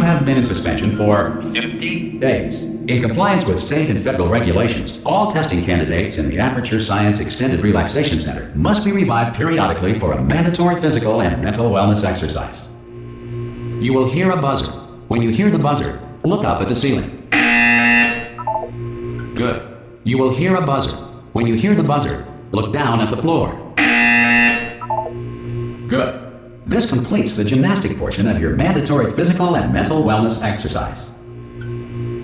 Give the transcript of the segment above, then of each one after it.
have been in suspension for 50 days. In compliance with state and federal regulations, all testing candidates in the Aperture Science Extended Relaxation Center must be revived periodically for a mandatory physical and mental wellness exercise. You will hear a buzzer. When you hear the buzzer, look up at the ceiling. Good. You will hear a buzzer. When you hear the buzzer, look down at the floor. Good. This completes the gymnastic portion of your mandatory physical and mental wellness exercise.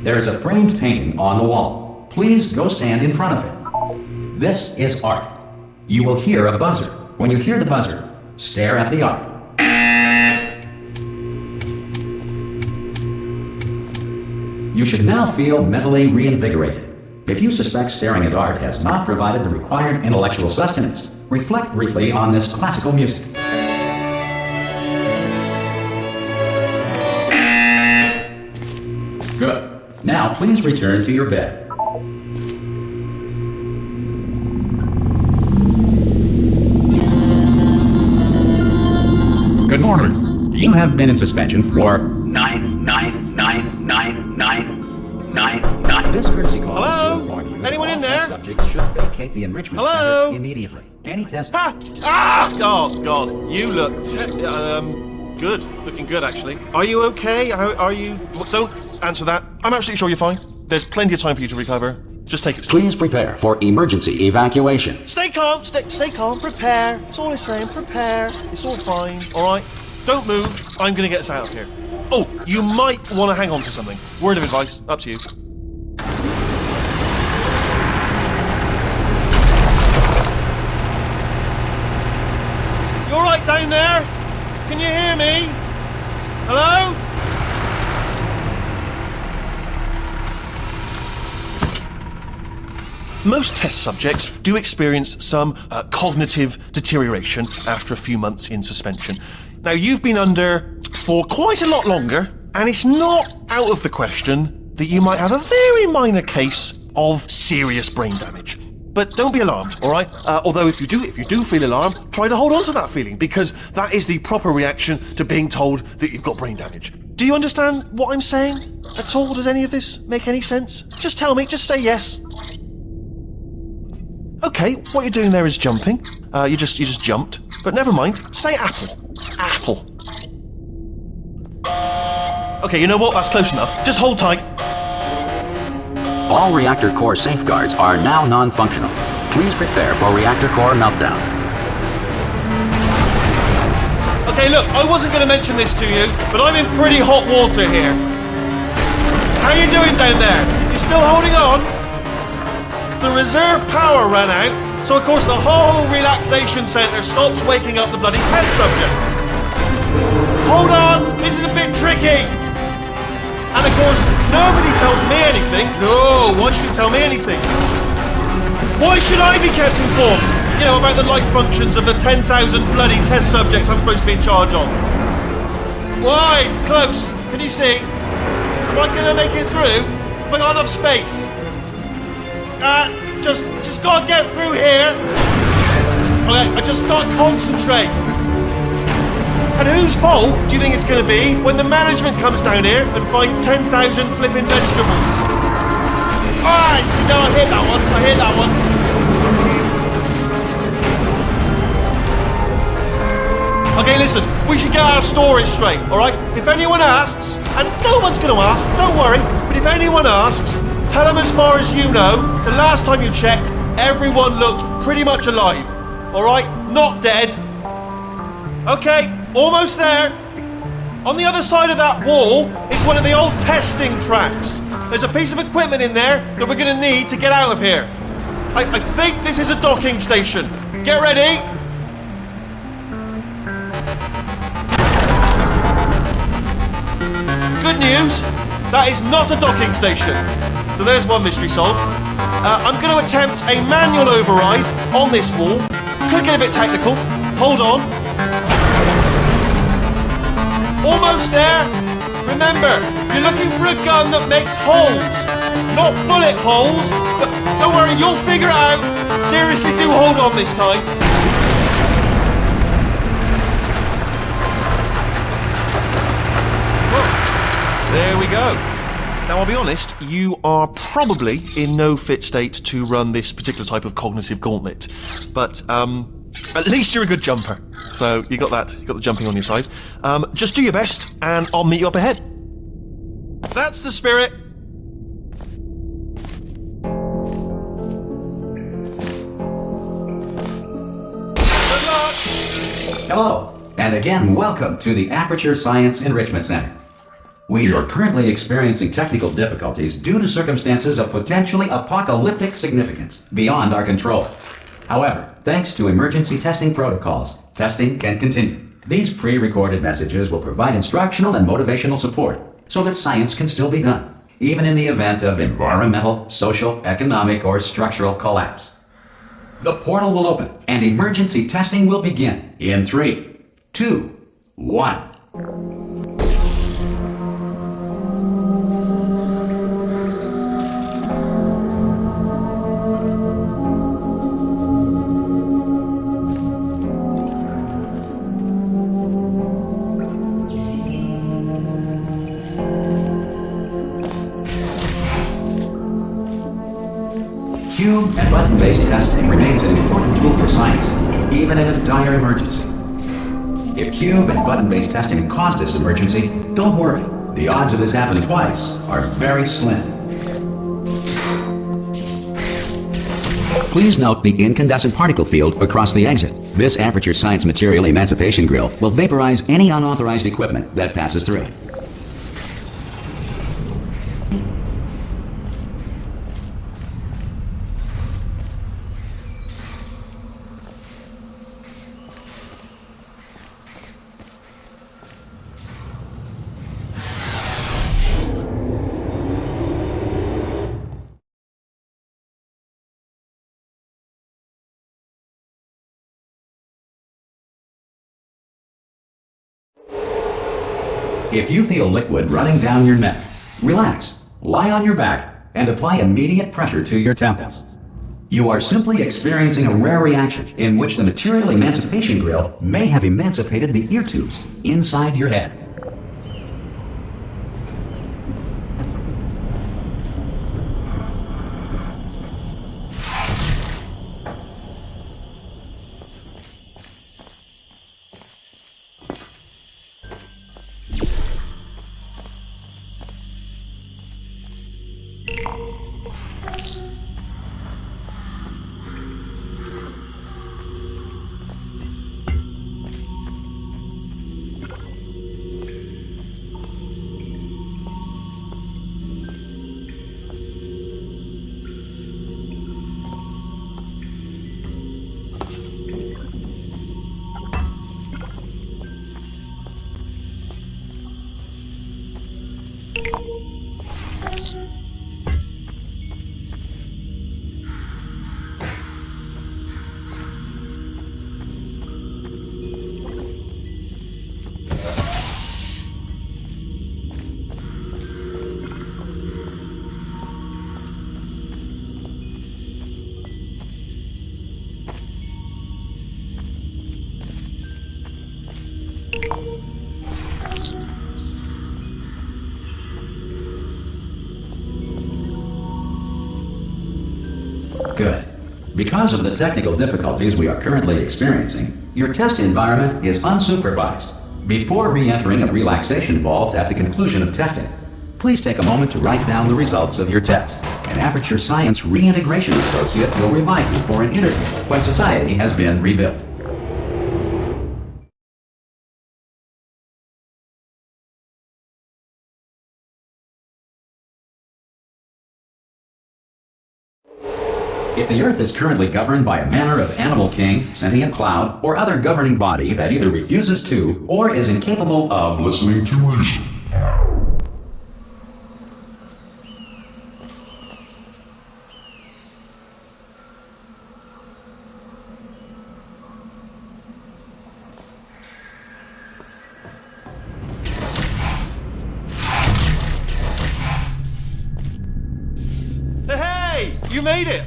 There is a framed painting on the wall. Please go stand in front of it. This is art. You will hear a buzzer. When you hear the buzzer, stare at the art. You should now feel mentally reinvigorated. If you suspect staring at art has not provided the required intellectual sustenance, reflect briefly on this classical music. Good. Now please return to your bed. Good morning. You have been in suspension for 9999999. This courtesy call Hello? will inform you Anyone that in all there? test subjects should vacate the enrichment Hello? center immediately. Any test... Oh, God. You look good. Looking good, actually. Are you okay? Are you... Don't answer that. I'm absolutely sure you're fine. There's plenty of time for you to recover. Just take it slow. Please prepare for emergency evacuation. Stay calm. Stay calm. Prepare. That's all I'm saying. Prepare. It's all fine. All right? Don't move. I'm going to get us out of here. Oh, you might want to hang on to something. Word of advice. Up to you. You all right down there? Can you hear me? Hello? Most test subjects do experience some cognitive deterioration after a few months in suspension. Now, you've been under for quite a lot longer, and it's not out of the question that you might have a very minor case of serious brain damage. But don't be alarmed, all right? Although if you do feel alarmed, try to hold on to that feeling, because that is the proper reaction to being told that you've got brain damage. Do you understand what I'm saying at all? Does any of this make any sense? Just tell me, just say yes. Okay, what you're doing there is jumping. You just jumped. But never mind. Say apple. Apple. Okay, you know what? That's close enough. Just hold tight. All reactor core safeguards are now non-functional. Please prepare for reactor core meltdown. Okay, look, I wasn't going to mention this to you, but I'm in pretty hot water here. How you doing down there? You still holding on? The reserve power ran out, so of course the whole relaxation centre stops waking up the bloody test subjects. Hold on, this is a bit tricky. And of course, nobody tells me anything. No, why should you tell me anything? Why should I be kept informed? You know, about the life functions of the 10,000 bloody test subjects I'm supposed to be in charge of. Why? It's close. Can you see? Am I going to make it through? Have I got enough space? Just gotta get through here. Okay, I just gotta concentrate. And whose fault do you think it's gonna be when the management comes down here and finds 10,000 flipping vegetables? Alright, see, no, I hear that one. Okay, listen, we should get our story straight, alright? If anyone asks, and no one's gonna ask, don't worry, but if anyone asks, tell them as far as you know, the last time you checked, everyone looked pretty much alive. Alright? Not dead. Okay, almost there. On the other side of that wall is one of the old testing tracks. There's a piece of equipment in there that we're going to need to get out of here. I think this is a docking station. Get ready. Good news, that is not a docking station. So there's one mystery solved. I'm going to attempt a manual override on this wall. Could get a bit technical. Hold on. Almost there. Remember, you're looking for a gun that makes holes. Not bullet holes. But don't worry, you'll figure it out. Seriously, do hold on this time. There we go. Now, I'll be honest, you are probably in no fit state to run this particular type of cognitive gauntlet. But, at least you're a good jumper. So, you got the jumping on your side. Just do your best, and I'll meet you up ahead. That's the spirit. Good luck. Hello, and again, welcome to the Aperture Science Enrichment Center. We are currently experiencing technical difficulties due to circumstances of potentially apocalyptic significance beyond our control. However, thanks to emergency testing protocols, testing can continue. These pre-recorded messages will provide instructional and motivational support so that science can still be done, even in the event of environmental, social, economic, or structural collapse. The portal will open and emergency testing will begin in 3, 2, 1. Cube and button-based testing remains an important tool for science, even in a dire emergency. If cube and button-based testing caused this emergency, don't worry. The odds of this happening twice are very slim. Please note the incandescent particle field across the exit. This Aperture Science Material Emancipation Grill will vaporize any unauthorized equipment that passes through. If you feel liquid running down your neck, relax, lie on your back, and apply immediate pressure to your temples. You are simply experiencing a rare reaction in which the material emancipation grill may have emancipated the ear tubes inside your head. Good. Because of the technical difficulties we are currently experiencing, your test environment is unsupervised. Before re-entering a relaxation vault at the conclusion of testing, please take a moment to write down the results of your test. An Aperture Science Reintegration Associate will revive you for an interview when society has been rebuilt. If the Earth is currently governed by a manner of animal king, sentient cloud, or other governing body that either refuses to or is incapable of listening to reason. Hey, you made it!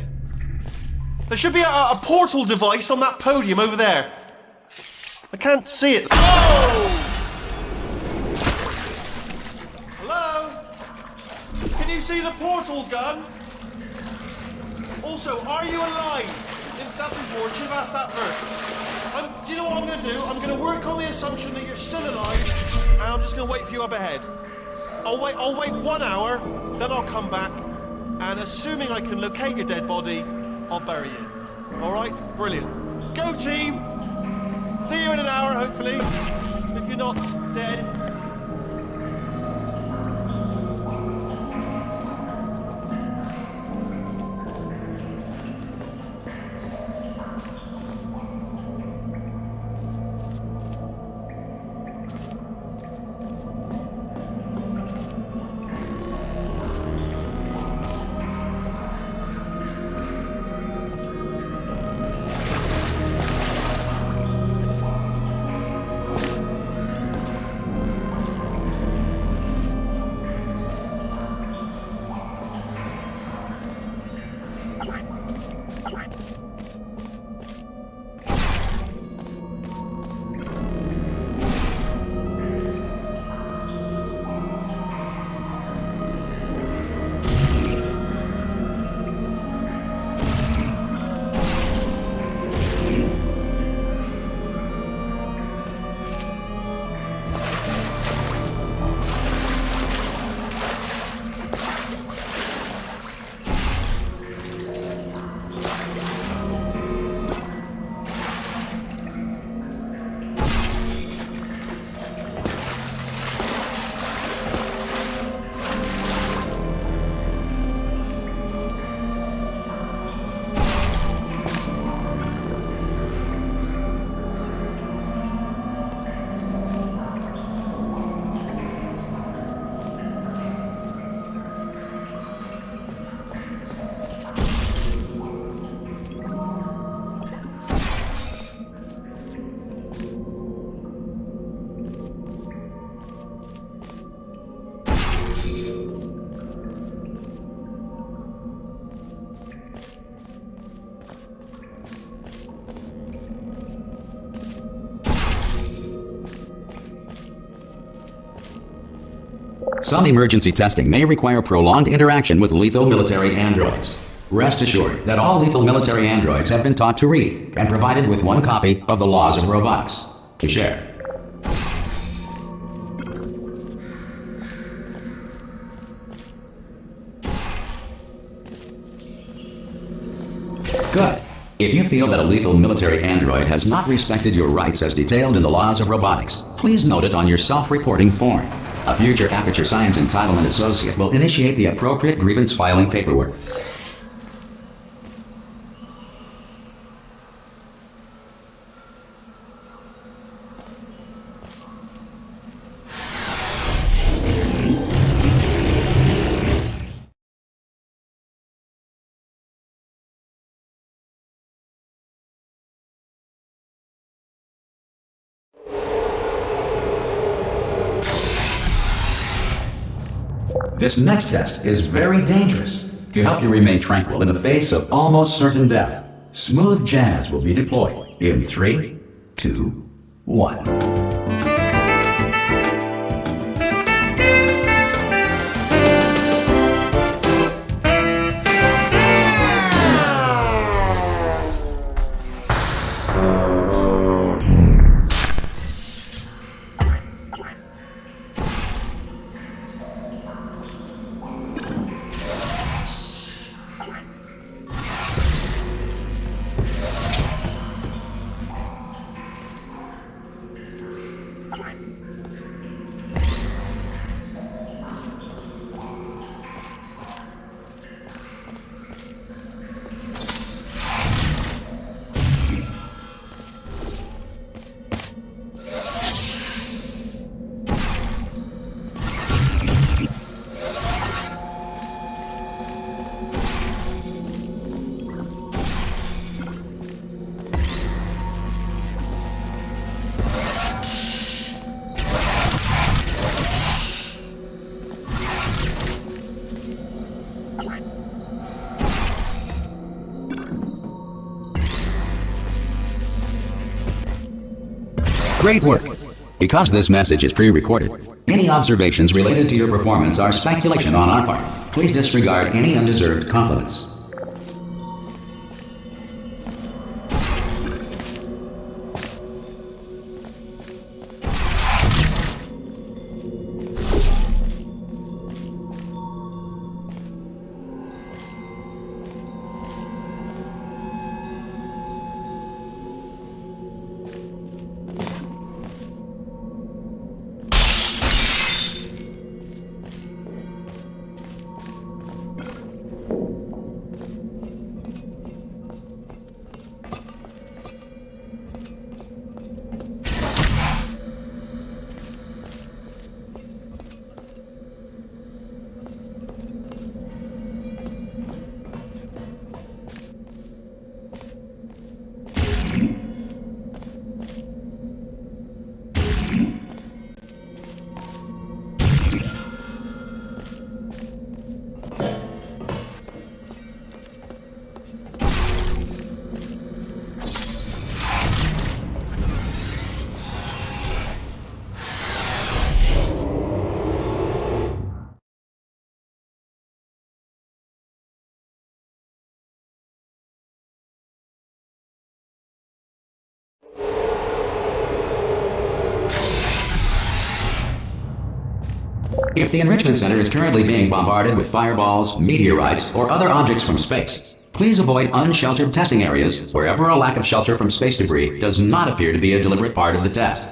There should be a portal device on that podium over there. I can't see it. Oh! Hello? you see the portal gun? Also, are you alive? That's important. Should have asked that first. Do you know what I'm going to do? I'm going to work on the assumption that you're still alive, and I'm just going to wait for you up ahead. I'll wait 1 hour, then I'll come back, and assuming I can locate your dead body, I'll bury you. All right? Brilliant. Go team! See you in an hour, hopefully. If you're not dead. Some emergency testing may require prolonged interaction with lethal military androids. Rest assured that all lethal military androids have been taught to read and provided with one copy of the Laws of Robotics to share. Good. If you feel that a lethal military android has not respected your rights as detailed in the Laws of Robotics, please note it on your self-reporting form. A future Aperture Science Entitlement Associate will initiate the appropriate grievance filing paperwork. This next test is very dangerous. To help you remain tranquil in the face of almost certain death, smooth jazz will be deployed in 3, 2, 1. Great work! Because this message is pre-recorded, any Any observations related to your performance are speculation on our part. Please disregard any undeserved compliments. If the Enrichment Center is currently being bombarded with fireballs, meteorites, or other objects from space, please avoid unsheltered testing areas wherever a lack of shelter from space debris does not appear to be a deliberate part of the test.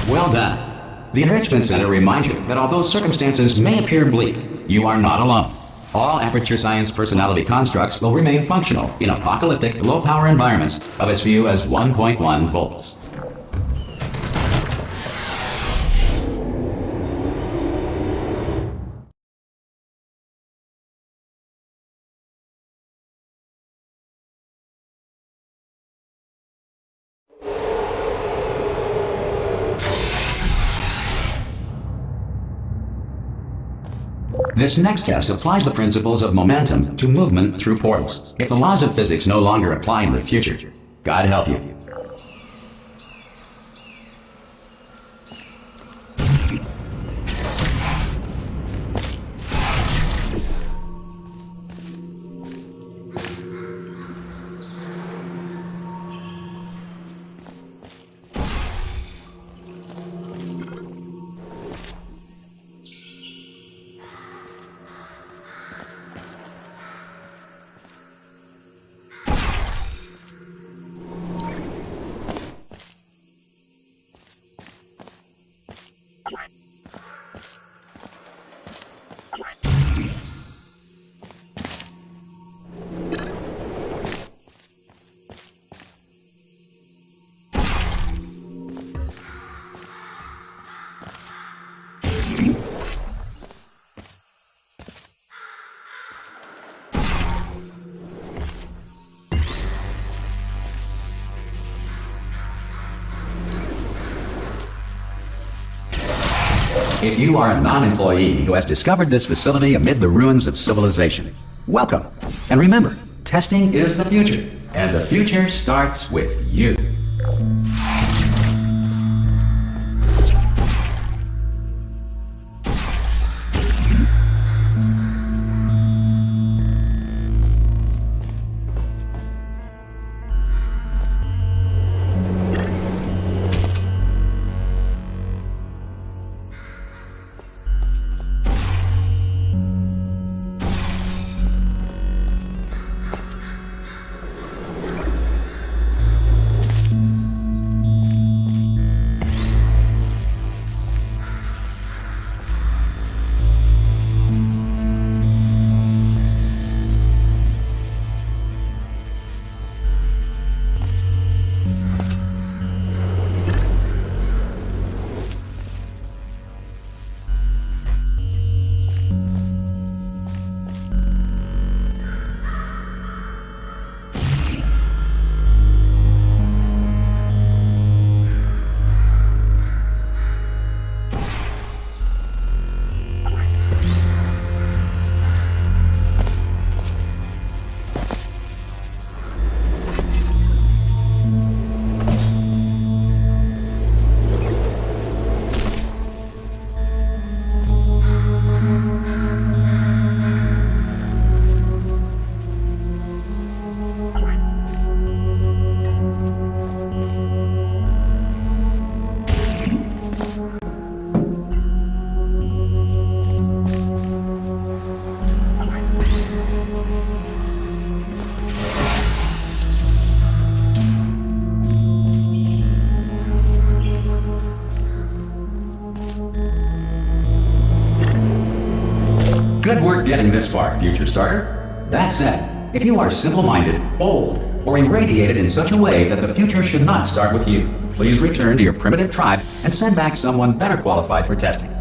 Well done. The Enrichment Center reminds you that although circumstances may appear bleak, you are not alone. All Aperture Science personality constructs will remain functional in apocalyptic, low-power environments of as few as 1.1 volts. This next test applies the principles of momentum to movement through portals. If the laws of physics no longer apply in the future, God help you. If you are a non-employee who has discovered this facility amid the ruins of civilization, welcome. And remember, testing is the future, and the future starts with you. Good work getting this far, future starter. That said, if you are simple-minded, bold, or irradiated in such a way that the future should not start with you, please return to your primitive tribe and send back someone better qualified for testing.